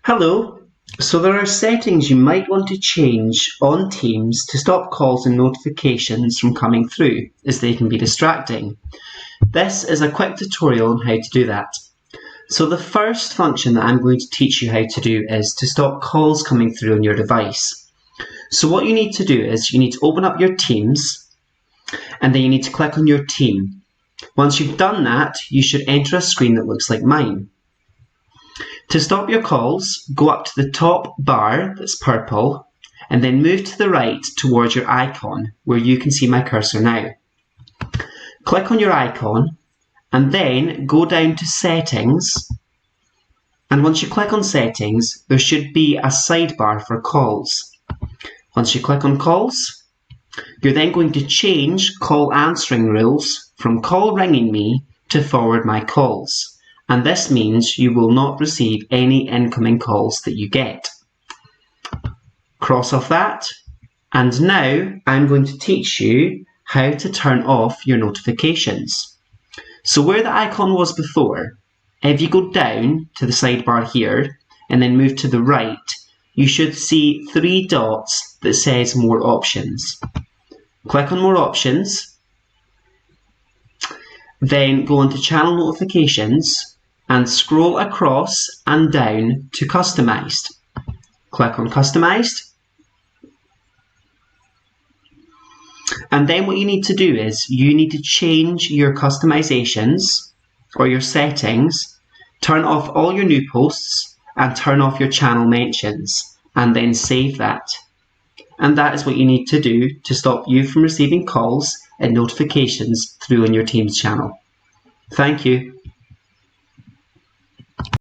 Hello. So there are settings you might want to change on Teams to stop calls and notifications from coming through, as they can be distracting. This is a quick tutorial on how to do that. So the first function that I'm going to teach you how to do is to stop calls coming through on your device. So what you need to do is you need to open up your Teams, and then you need to click on your team. Once you've done that, you should enter a screen that looks like mine. To stop your calls, go up to the top bar that's purple and then move to the right towards your icon where you can see my cursor now. Click on your icon and then go down to settings, and once you click on settings there should be a sidebar for calls. Once you click on calls, you're then going to change call answering rules from call ringing me to forward my calls. And this means you will not receive any incoming calls that you get. Cross off that, and now I'm going to teach you how to turn off your notifications. So where the icon was before, if you go down to the sidebar here and then move to the right, you should see 3 dots that says more options. Click on more options, then go onto channel notifications and scroll across and down to customized. Click on customized. And then what you need to do is you need to change your customizations or your settings, turn off all your new posts and turn off your channel mentions, and then save that. And that is what you need to do to stop you from receiving calls and notifications through on your Teams channel. Thank you.